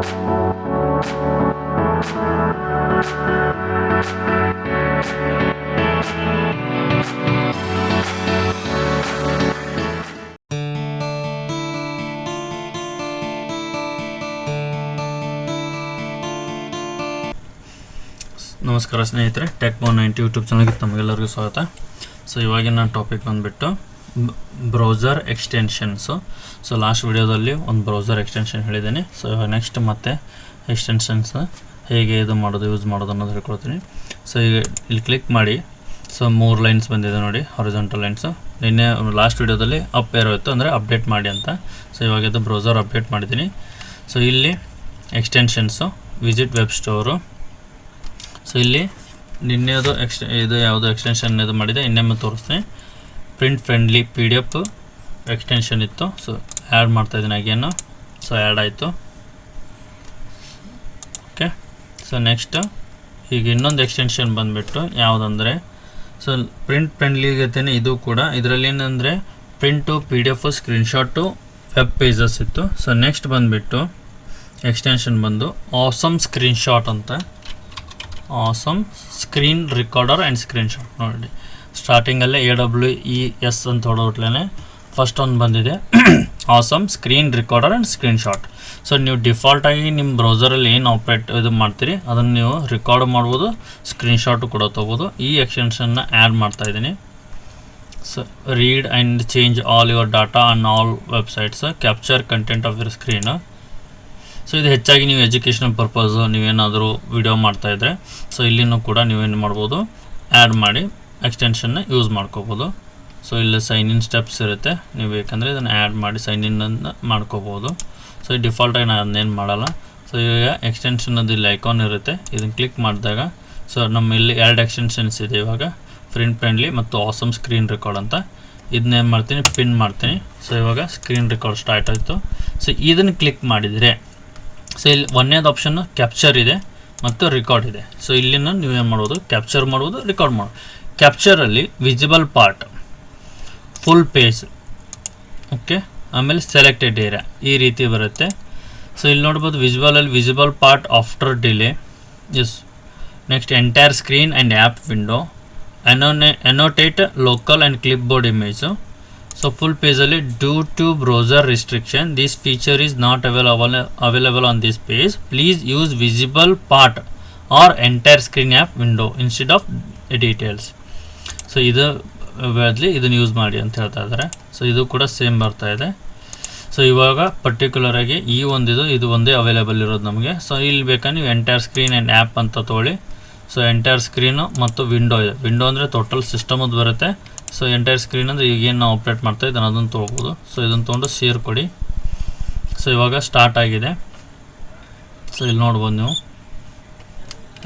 ನಮಸ್ಕಾರ ಸ್ನೇಹಿತರೆ, ಟೆಕ್190 ಯೂಟ್ಯೂಬ್ ಚಾನಲ್ಗೆ ತಮಗೆಲ್ಲರಿಗೂ ಸ್ವಾಗತ. ಸೊ ಇವಾಗಿನ ಟಾಪಿಕ್ ಬಂದುಬಿಟ್ಟು ಬ್ರೌಸರ್ ಎಕ್ಸ್ಟೆನ್ಷನ್ಸು. ಸೊ ಲಾಸ್ಟ್ ವಿಡಿಯೋದಲ್ಲಿ ಒಂದು ಬ್ರೌಸರ್ ಎಕ್ಸ್ಟೆನ್ಷನ್ ಹೇಳಿದ್ದೀನಿ. ಸೊ ಇವಾಗ ನೆಕ್ಸ್ಟ್ ಮತ್ತೆ ಎಕ್ಸ್ಟೆನ್ಷನ್ಸ್ನ ಹೇಗೆ ಯೂಸ್ ಮಾಡೋದು ಅನ್ನೋದು ಹೇಳ್ಕೊಳ್ತೀನಿ. ಸೊ ಈಗ ಇಲ್ಲಿ ಕ್ಲಿಕ್ ಮಾಡಿ. ಸೊ 3 ಲೈನ್ಸ್ ಬಂದಿದೆ ನೋಡಿ, ಹಾರಿಜಾಂಟಲ್ ಲೈನ್ಸು. ನಿನ್ನೆ ಲಾಸ್ಟ್ ವಿಡಿಯೋದಲ್ಲಿ ಅಪ್ ಏರೋ ಇತ್ತು, ಅಂದರೆ ಅಪ್ಡೇಟ್ ಮಾಡಿ ಅಂತ. ಸೊ ಇವಾಗ ಇದು ಬ್ರೌಸರ್ ಅಪ್ಡೇಟ್ ಮಾಡಿದ್ದೀನಿ. ಸೊ ಇಲ್ಲಿ ಎಕ್ಸ್ಟೆನ್ಷನ್ಸು, ವಿಸಿಟ್ ವೆಬ್ ಸ್ಟೋರು. ಸೊ ಇಲ್ಲಿ ನಿನ್ನೆದು ಇದು ಯಾವುದು ಎಕ್ಸ್ಟೆನ್ಷನ್ ಇದು ಮಾಡಿದೆ, ಇನ್ನೊಮ್ಮೆ ತೋರಿಸ್ತೀನಿ. ಪ್ರಿಂಟ್ ಫ್ರೆಂಡ್ಲಿ PDF ಎಕ್ಸ್ಟೆನ್ಷನ್ ಇತ್ತು. ಸೊ ಆ್ಯಡ್ ಮಾಡ್ತಾಯಿದ್ದೀನಿ ಅಗೇನು. ಸೊ ಆ್ಯಡ್ ಆಯಿತು. ಓಕೆ. ಸೊ ನೆಕ್ಸ್ಟ್ ಈಗ ಇನ್ನೊಂದು ಎಕ್ಸ್ಟೆನ್ಷನ್ ಬಂದುಬಿಟ್ಟು ಯಾವುದಂದರೆ, ಸೊ ಪ್ರಿಂಟ್ ಫ್ರೆಂಡ್ಲಿಗೇನೆ ಇದು ಕೂಡ. ಇದರಲ್ಲಿ ಏನಂದರೆ print PDF screenshot web pages ಇತ್ತು. ಸೊ ನೆಕ್ಸ್ಟ್ ಬಂದುಬಿಟ್ಟು ಎಕ್ಸ್ಟೆನ್ಷನ್ ಬಂದು ಆಸಮ್ ಸ್ಕ್ರೀನ್ಶಾಟ್ ಅಂತ. Awesome screen recorder and screenshot ನೋಡಿ. ಸ್ಟಾರ್ಟಿಂಗಲ್ಲೇ AWES ಅಂತ ಹೊಡೋಟ್ಲೇ ಫಸ್ಟ್ ಒಂದು ಬಂದಿದೆ, awesome screen recorder and screenshot. So ನೀವು ಡಿಫಾಲ್ಟಾಗಿ ನಿಮ್ಮ ಬ್ರೌಸರಲ್ಲಿ ಏನು ಆಪ್ರೇಟ್ ಇದು ಮಾಡ್ತೀರಿ ಅದನ್ನು ನೀವು ರೆಕಾರ್ಡ್ ಮಾಡ್ಬೋದು, ಸ್ಕ್ರೀನ್ಶಾಟು ಕೂಡ ತೊಗೋಬೋದು. ಈ ಎಕ್ಸ್ಟೆನ್ಷನ್ನ ಆ್ಯಡ್ ಮಾಡ್ತಾಯಿದ್ದೀನಿ. So read and change all your data on all websites, capture content of your screen. So ಇದು ಹೆಚ್ಚಾಗಿ ನೀವು ಎಜುಕೇಷನಲ್ ಪರ್ಪಸು ನೀವೇನಾದರೂ ವಿಡಿಯೋ ಮಾಡ್ತಾಯಿದ್ರೆ ಸೊ ಇಲ್ಲಿನೂ ಕೂಡ ನೀವೇನು ಮಾಡ್ಬೋದು, ಆ್ಯಡ್ ಮಾಡಿ ಎಕ್ಸ್ಟೆನ್ಷನ್ನ ಯೂಸ್ ಮಾಡ್ಕೋಬೋದು. ಸೊ ಇಲ್ಲಿ ಸೈನ್ ಇನ್ ಸ್ಟೆಪ್ಸ್ ಇರುತ್ತೆ, ನೀವು ಬೇಕಂದರೆ ಇದನ್ನು ಆ್ಯಡ್ ಮಾಡಿ ಸೈನ್ ಇನ್ ಮಾಡ್ಕೋಬೋದು. ಸೊ ಈ ಡಿಫಾಲ್ಟಾಗಿ ನಾನು ಅದನ್ನೇನು ಮಾಡಲ್ಲ. ಸೊ ಈಗ ಎಕ್ಸ್ಟೆನ್ಷನ್ನದು ಇಲ್ಲಿ ಐಕಾನ್ ಇರುತ್ತೆ, ಇದನ್ನು ಕ್ಲಿಕ್ ಮಾಡಿದಾಗ ಸೊ ನಮ್ಮ ಇಲ್ಲಿ 2 ಎಕ್ಸ್ಟೆನ್ಷನ್ಸ್ ಇದೆ ಇವಾಗ, ಪ್ರಿಂಟ್ ಫ್ರೆಂಡ್ಲಿ ಮತ್ತು ಆಸಮ್ ಸ್ಕ್ರೀನ್ ರೆಕಾರ್ಡ್ ಅಂತ. ಇದನ್ನೇನು ಮಾಡ್ತೀನಿ, ಪಿನ್ ಮಾಡ್ತೀನಿ. ಸೊ ಇವಾಗ ಸ್ಕ್ರೀನ್ ರೆಕಾರ್ಡ್ ಸ್ಟಾರ್ಟ್ ಆಯಿತು. ಸೊ ಇದನ್ನು ಕ್ಲಿಕ್ ಮಾಡಿದರೆ ಸೊ ಇಲ್ಲಿ ಒಂದನೇದು ಆಪ್ಷನ್ನು ಕ್ಯಾಪ್ಚರ್ ಇದೆ ಮತ್ತು ರೆಕಾರ್ಡ್ ಇದೆ. ಸೊ ಇಲ್ಲಿನ ನೀವೇನು ಮಾಡ್ಬೋದು, ಕ್ಯಾಪ್ಚರ್ ಮಾಡ್ಬೋದು, ರೆಕಾರ್ಡ್ ಮಾಡ್ಬೋದು. ಕ್ಯಾಪ್ಚರಲ್ಲಿ visible part, full page, okay, ಆಮೇಲೆ ಸೆಲೆಕ್ಟೆಡ್ ಏರಿಯಾ ಈ ರೀತಿ ಬರುತ್ತೆ. ಸೊ ಇಲ್ಲಿ ನೋಡ್ಬೋದು visible part after delay. Yes. Next entire screen and app window, annotate local and clipboard image. So full ಪೇಜಲ್ಲಿ due to browser restriction this feature is not available on this page, please use visible part or entire screen app window instead of details. So ಇದು ಬದಲಿ ಇದನ್ನು use ಮಾಡಿ ಅಂತ ಹೇಳ್ತಾ ಇದ್ದಾರೆ. So ಇದು ಕೂಡ ಸೇಮ್ ಬರ್ತಾ ಇದೆ. ಸೊ ಇವಾಗ ಪರ್ಟಿಕ್ಯುಲರಾಗಿ ಇದು ಒಂದೇ ಅವೈಲೇಬಲ್ ಇರೋದು ನಮಗೆ. ಸೊ ಇಲ್ಲಿ ಬೇಕಾದ್ರೆ ನೀವು ಎಂಟೈರ್ ಸ್ಕ್ರೀನ್ ಆ್ಯಂಡ್ ಆ್ಯಪ್ ಅಂತ ತೊಗೊಳ್ಳಿ. ಸೊ ಎಂಟೈರ್ ಸ್ಕ್ರೀನು ಮತ್ತು ವಿಂಡೋ ಇದೆ. ವಿಂಡೋ ಅಂದರೆ ಟೋಟಲ್ ಸಿಸ್ಟಮದ್ದು ಬರುತ್ತೆ. ಸೊ ಎಂಟೈರ್ ಸ್ಕ್ರೀನ್ ಅಂದರೆ ಈಗೇನು ನಾವು ಆಪ್ರೇಟ್ ಮಾಡ್ತಾ ಇದ್ದಾನೆ ಅದನ್ನು ತೊಗೋಬೋದು. ಸೊ ಇದನ್ನು ತೊಗೊಂಡು ಶೇರ್ ಕೊಡಿ. ಸೊ ಇವಾಗ ಸ್ಟಾರ್ಟ್ ಆಗಿದೆ. ಸೊ ಇಲ್ಲಿ ನೋಡ್ಬೋದು ನೀವು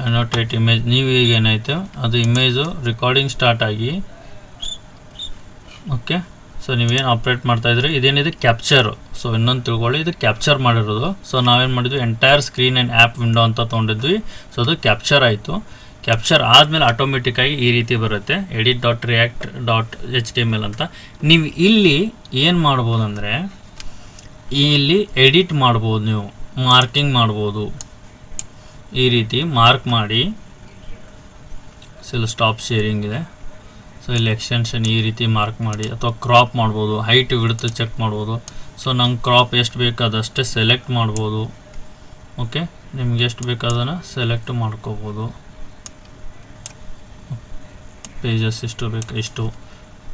ಅನೋಟೇಟ್ ಇಮೇಜ್. ನೀವು ಈಗ ಏನಾಯಿತು ಅದು ಇಮೇಜು ರೆಕಾರ್ಡಿಂಗ್ ಸ್ಟಾರ್ಟ್ ಆಗಿ, ಓಕೆ. ಸೊ ನೀವೇನು ಆಪ್ರೇಟ್ ಮಾಡ್ತಾಯಿದ್ರಿ ಇದೇನಿದೆ ಕ್ಯಾಪ್ಚರು. ಸೊ ಇನ್ನೊಂದು ತಿಳ್ಕೊಳ್ಳಿ, ಇದು ಕ್ಯಾಪ್ಚರ್ ಮಾಡಿರೋದು. ಸೊ ನಾವೇನು ಮಾಡಿದ್ವಿ, entire screen and app window ಅಂತ ತೊಗೊಂಡಿದ್ವಿ. ಸೊ ಅದು ಕ್ಯಾಪ್ಚರ್ ಆಯಿತು. ಕ್ಯಾಪ್ಚರ್ ಆದಮೇಲೆ ಆಟೋಮೆಟಿಕ್ಕಾಗಿ ಈ ರೀತಿ ಬರುತ್ತೆ, edit.react.html ಅಂತ. ನೀವು ಇಲ್ಲಿ ಏನು ಮಾಡ್ಬೋದು ಅಂದರೆ ಇಲ್ಲಿ ಎಡಿಟ್ ಮಾಡ್ಬೋದು, ನೀವು ಮಾರ್ಕಿಂಗ್ ಮಾಡ್ಬೋದು. ಈ ರೀತಿ ಮಾರ್ಕ್ ಮಾಡಿ. ಸೊ ಇಲ್ಲಿ ಸ್ಟಾಪ್ ಶೇರಿಂಗ್ ಇದೆ. ಸೊ ಇಲ್ಲಿ ಎಕ್ಸ್ಟೆನ್ಷನ್ ಈ ರೀತಿ ಮಾರ್ಕ್ ಮಾಡಿ, ಅಥವಾ ಕ್ರಾಪ್ ಮಾಡ್ಬೋದು, ಹೈಟ್ ವಿಡ್ತ್ ಚೆಕ್ ಮಾಡ್ಬೋದು. ಸೊ ನಂಗೆ ಕ್ರಾಪ್ ಎಷ್ಟು ಬೇಕು ಅದಷ್ಟೇ ಸೆಲೆಕ್ಟ್ ಮಾಡ್ಬೋದು. ಓಕೆ, ನಿಮ್ಗೆ ಎಷ್ಟು ಬೇಕು ಅದನ್ನು ಸೆಲೆಕ್ಟ್ ಮಾಡ್ಕೋಬೋದು. ಪೇಜಸ್ ಎಷ್ಟು ಬೇಕು ಇಷ್ಟು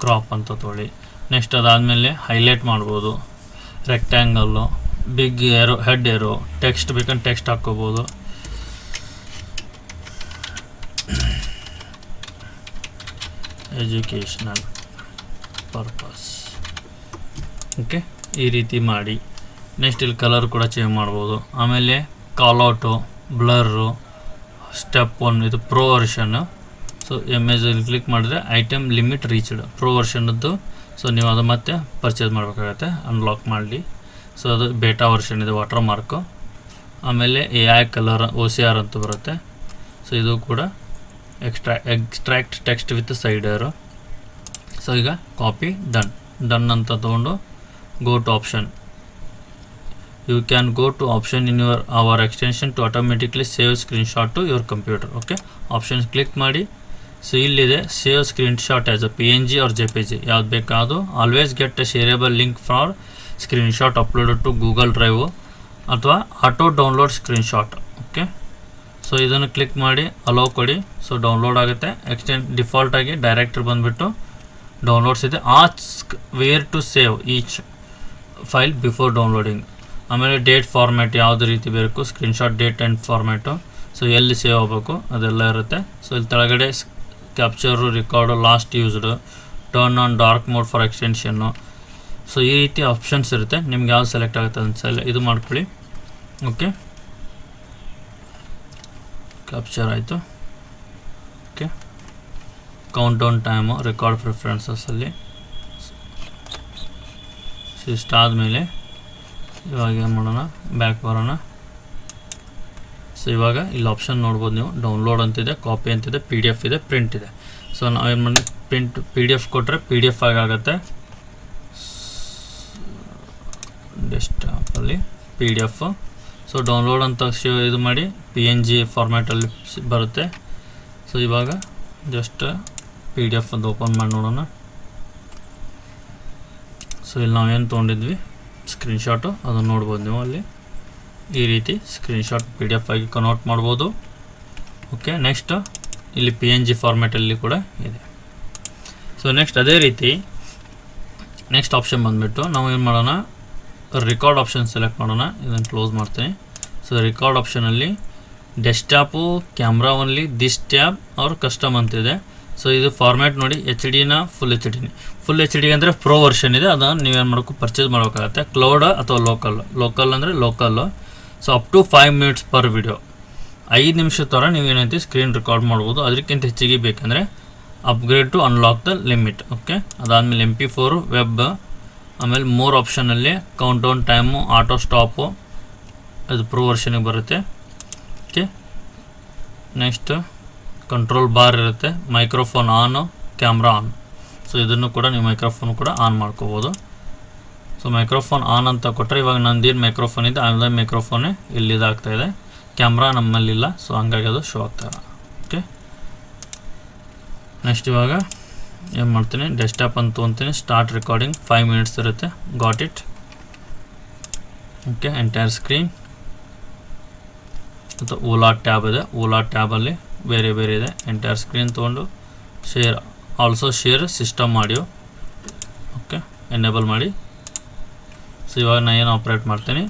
ಕ್ರಾಪ್ ಅಂತ ತೊಗೊಳ್ಳಿ. ನೆಕ್ಸ್ಟ್ ಅದಾದಮೇಲೆ ಹೈಲೈಟ್ ಮಾಡ್ಬೋದು, rectangle, big arrow, head arrow, text ಬೇಕಂದ್ರೆ ಟೆಕ್ಸ್ಟ್ ಹಾಕ್ಕೋಬೋದು. ಎಜುಕೇಷನಲ್ ಪರ್ಪಸ್, ಓಕೆ, ಈ ರೀತಿ ಮಾಡಿ. ನೆಕ್ಸ್ಟ್ ಇಲ್ಲಿ ಕಲರ್ ಕೂಡ ಚೇಂಜ್ ಮಾಡ್ಬೋದು. ಆಮೇಲೆ ಕಾಲ್ಔಟು, ಬ್ಲರ್ರು, ಸ್ಟೆಪ್ 1 ಇದು ಪ್ರೋ ವರ್ಷನ್ನು. ಸೊ ಇಮೇಜಲ್ಲಿ ಕ್ಲಿಕ್ ಮಾಡಿದ್ರೆ ಐಟಮ್ ಲಿಮಿಟ್ ರೀಚ್ಡ್ ಪ್ರೋ ವರ್ಷನ್ನದ್ದು. ಸೊ ನೀವು ಅದು ಮತ್ತೆ ಪರ್ಚೇಸ್ ಮಾಡಬೇಕಾಗತ್ತೆ, ಅನ್ಲಾಕ್ ಮಾಡಲಿ. ಸೊ ಅದು ಬೇಟಾ ವರ್ಷನ್ ಇದೆ, ವಾಟರ್ ಮಾರ್ಕು. ಆಮೇಲೆ AI ಕಲರ್ OCR ಅಂತ ಬರುತ್ತೆ. ಸೊ ಇದು ಕೂಡ extract text with Sider. So ಈಗ ಕಾಪಿ ಡನ್ ಅಂತ ತೊಗೊಂಡು go to option you can go to option in our extension to automatically save screenshot to your computer. Okay, option click ಮಾಡಿ. So ಇಲ್ಲಿದೆ save screenshot as a PNG or JPG, ಯಾವ್ದು ಬೇಕಾದರೂ. Always get a shareable link for screenshot uploaded to Google Drive ಅಥವಾ auto download screenshot. Okay, so ಇದನ್ನು click ಮಾಡಿ allow ಕೊಡಿ. So download ಆಗುತ್ತೆ. ಡಿಫಾಲ್ಟಾಗಿ ಡೈರೆಕ್ಟ್ರಿ ಬಂದುಬಿಟ್ಟು ಡೌನ್ಲೋಡ್ಸ್ ಇದೆ. Ask where to save each file before downloading. ಆಮೇಲೆ ಡೇಟ್ ಫಾರ್ಮ್ಯಾಟ್ ಯಾವುದು ರೀತಿ ಬೇಕು, screenshot date and format, so ಎಲ್ಲಿ ಸೇವ್ ಆಗಬೇಕು ಅದೆಲ್ಲ ಇರುತ್ತೆ. ಸೊ ಇಲ್ಲಿ ಕೆಳಗಡೆ capture, record, last used, turn on dark mode for extension. So ಈ ರೀತಿ ಆಪ್ಷನ್ಸ್ ಇರುತ್ತೆ. ನಿಮ್ಗೆ ಯಾವ್ದು ಸೆಲೆಕ್ಟ್ ಆಗುತ್ತೆ ಅಂತ ಇದು ಮಾಡ್ಕೊಳ್ಳಿ. ಓಕೆ, ಕ್ಯಾಪ್ಚರ್ ಆಯಿತು. Okay, countdown time, record ಪ್ರಿಫರೆನ್ಸಸ್ಸಲ್ಲಿ ಸೊ ಇಷ್ಟಾದಮೇಲೆ ಇವಾಗ ಏನು ಮಾಡೋಣ, ಬ್ಯಾಕ್ ಬರೋಣ. ಸೊ ಇವಾಗ ಇಲ್ಲಿ ಆಪ್ಷನ್ ನೋಡ್ಬೋದು ನೀವು, ಡೌನ್ಲೋಡ್ ಅಂತಿದೆ, ಕಾಪಿ ಅಂತಿದೆ, PDF ಇದೆ, ಪ್ರಿಂಟ್ ಇದೆ. ಸೊ ನಾವೇನು ಮಾಡಿ PDF ಕೊಟ್ಟರೆ PDF ಆಗುತ್ತೆ. ಡೆಸ್ಕ್ಟಾಪಲ್ಲಿ PDF. ಸೊ ಡೌನ್ಲೋಡ್ ಅಂತ ಇದು ಮಾಡಿ PNG ಫಾರ್ಮ್ಯಾಟಲ್ಲಿ ಬರುತ್ತೆ. ಸೊ ಇವಾಗ ಜಸ್ಟ್ PDF ಒಂದು ಓಪನ್ ಮಾಡಿ ನೋಡೋಣ. ಸೊ ಇಲ್ಲಿ ನಾವೇನು ತೊಗೊಂಡಿದ್ವಿ ಸ್ಕ್ರೀನ್ಶಾಟು, ಅದನ್ನು ನೋಡ್ಬೋದು ನೀವು. ಅಲ್ಲಿ ಈ ರೀತಿ ಸ್ಕ್ರೀನ್ಶಾಟ್ PDF ಆಗಿ ಕನ್ವರ್ಟ್ ಮಾಡ್ಬೋದು. ಓಕೆ, ನೆಕ್ಸ್ಟ್ ಇಲ್ಲಿ PNG ಫಾರ್ಮ್ಯಾಟಲ್ಲಿ ಕೂಡ ಇದೆ. ಸೊ ನೆಕ್ಸ್ಟ್ ಅದೇ ರೀತಿ ನೆಕ್ಸ್ಟ್ ಆಪ್ಷನ್ ಬಂದುಬಿಟ್ಟು ನಾವು ಏನು ಮಾಡೋಣ, ರೆಕಾರ್ಡ್ ಆಪ್ಷನ್ ಸೆಲೆಕ್ಟ್ ಮಾಡೋಣ. ಇದನ್ನು ಕ್ಲೋಸ್ ಮಾಡ್ತೀನಿ. ಸೊ ರೆಕಾರ್ಡ್ ಆಪ್ಷನಲ್ಲಿ desktop, camera only, this tab or custom ಅಂತಿದೆ. ಸೊ ಇದು ಫಾರ್ಮ್ಯಾಟ್ ನೋಡಿ, HD ಫುಲ್ HD ಅಂದರೆ ಪ್ರೋ ವರ್ಷನ್ ಇದೆ. ಅದನ್ನು ನೀವೇನು ಮಾಡಬೇಕು, ಪರ್ಚೇಸ್ ಮಾಡಬೇಕಾಗತ್ತೆ. ಕ್ಲೌಡ್ ಅಥವಾ ಲೋಕಲ್ ಅಂದರೆ local. So up to 5 minutes per video, 5 ನಿಮಿಷದ ಥರ ನೀವೇನೈತಿ ಸ್ಕ್ರೀನ್ ರೆಕಾರ್ಡ್ ಮಾಡ್ಬೋದು. ಅದಕ್ಕಿಂತ ಹೆಚ್ಚಿಗೆ ಬೇಕಂದರೆ upgrade to unlock the limit. Okay, ಅದಾದಮೇಲೆ MP4 ವೆಬ್, ಆಮೇಲೆ ಮೋರ್ ಆಪ್ಷನಲ್ಲಿ countdown time, auto stop, ಅದು ಪ್ರೋ ವರ್ಷನಿಗೆ ಬರುತ್ತೆ. ಓಕೆ, ನೆಕ್ಸ್ಟ್ ಕಂಟ್ರೋಲ್ ಬಾರ್ ಇರುತ್ತೆ, microphone on, camera on. So ಇದನ್ನು ಕೂಡ ನೀವು ಮೈಕ್ರೋಫೋನ್ ಕೂಡ ಆನ್ ಮಾಡ್ಕೋಬೋದು. ಸೊ ಮೈಕ್ರೋಫೋನ್ ಆನ್ ಅಂತ ಕೊಟ್ಟರೆ ಇವಾಗ ನಂದೇನು ಮೈಕ್ರೋಫೋನ್ ಇದೆ ಅದೇ ಮೈಕ್ರೋಫೋನೇ ಇಲ್ಲಿ ಇದಾಗ್ತಾಯಿದೆ, ಕ್ಯಾಮ್ರಾ ನಮ್ಮಲ್ಲಿಲ್ಲ. ಸೊ ಹಂಗಾಗಿ ಅದು ಶೋ ಆಗ್ತಾಯಿಲ್ಲ. ಓಕೆ, ನೆಕ್ಸ್ಟ್ ಇವಾಗ ಏನು ಮಾಡ್ತೀನಿ, ಡೆಸ್ಕ್ಟಾಪ್ ಅಂತ ತೊಗೊತೀನಿ. ಸ್ಟಾರ್ಟ್ ರೆಕಾರ್ಡಿಂಗ್ 5 ಮಿನಿಟ್ಸ್ ಇರುತ್ತೆ. Got it. Okay, entire screen ಮತ್ತು ಓಲಾ ಟ್ಯಾಬ್ ಇದೆ. ಓಲಾ ಟ್ಯಾಬಲ್ಲಿ ಬೇರೆ ಬೇರೆ ಇದೆ. ಎಂಟೈರ್ ಸ್ಕ್ರೀನ್ ತೊಗೊಂಡು share, also share system audio. Okay, enable ಮಾಡಿ. ಸೊ ಇವಾಗ ನಾನು ಏನು ಆಪ್ರೇಟ್ ಮಾಡ್ತೀನಿ,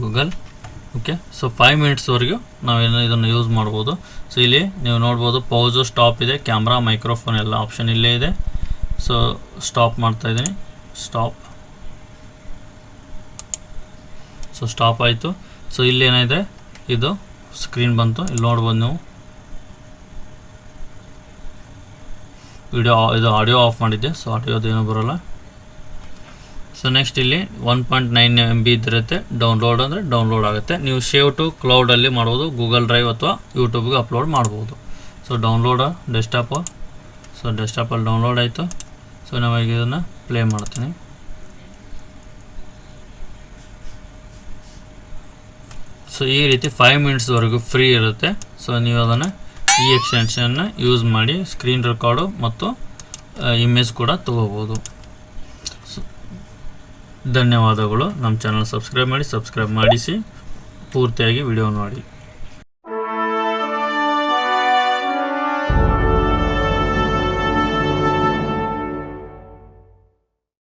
ಗೂಗಲ್. ಓಕೆ, ಸೊ 5 ಮಿನಿಟ್ಸ್ವರೆಗೂ ನಾವೇನು ಇದನ್ನು ಯೂಸ್ ಮಾಡ್ಬೋದು. ಸೊ ಇಲ್ಲಿ ನೀವು ನೋಡ್ಬೋದು ಪೌಸು, ಸ್ಟಾಪ್ ಇದೆ, ಕ್ಯಾಮ್ರಾ, ಮೈಕ್ರೋಫೋನ್ ಎಲ್ಲ ಆಪ್ಷನ್ ಇಲ್ಲೇ ಇದೆ. ಸೊ ಸ್ಟಾಪ್ ಮಾಡ್ತಾಯಿದ್ದೀನಿ. ಸ್ಟಾಪ್. ಸೊ ಸ್ಟಾಪ್ ಆಯಿತು. ಸೊ ಇಲ್ಲಿ ಏನಿದೆ, ಇದು ಸ್ಕ್ರೀನ್ ಬಂತು. ಇಲ್ಲಿ ನೋಡ್ಬೋದು ನೀವು, ಇದು ಆಡಿಯೋ ಆಫ್ ಮಾಡಿದ್ದೆ. ಸೊ ಆಡಿಯೋದು ಏನೂ ಬರೋಲ್ಲ. ಸೊ ನೆಕ್ಸ್ಟ್ ಇಲ್ಲಿ 1.9 MB ಇದಿರುತ್ತೆ. ಡೌನ್ಲೋಡ್ ಅಂದರೆ ಡೌನ್ಲೋಡ್ ಆಗುತ್ತೆ. ನೀವು ಸೇವ್ ಟು ಕ್ಲೌಡಲ್ಲಿ ಮಾಡ್ಬೋದು, ಗೂಗಲ್ ಡ್ರೈವ್ ಅಥವಾ ಯೂಟ್ಯೂಬ್ಗೆ ಅಪ್ಲೋಡ್ ಮಾಡ್ಬೋದು. So download desktop. ಸೊ ಡೆಸ್ಕ್ಟಾಪಲ್ಲಿ ಡೌನ್ಲೋಡ್ ಆಯಿತು. ಸೊ ನಾವಾಗ ಇದನ್ನು ಪ್ಲೇ ಮಾಡ್ತೀನಿ. ಸೊ ಈ ರೀತಿ 5 ಮಿನಿಟ್ಸ್ವರೆಗೂ ಫ್ರೀ ಇರುತ್ತೆ. ಸೊ ನೀವು ಅದನ್ನು ಈ ಎಕ್ಸ್ಟೆನ್ಷನ್ನ ಯೂಸ್ ಮಾಡಿ ಸ್ಕ್ರೀನ್ ರೆಕಾರ್ಡು ಮತ್ತು ಇಮೇಜ್ ಕೂಡ ತೊಗೋಬೋದು. ಧನ್ಯವಾದಗಳು. ನಮ್ಮ ಚಾನಲ್ ಸಬ್ಸ್ಕ್ರೈಬ್ ಮಾಡಿಸಿ ಪೂರ್ತಿಯಾಗಿ ವಿಡಿಯೋ ನೋಡಿ.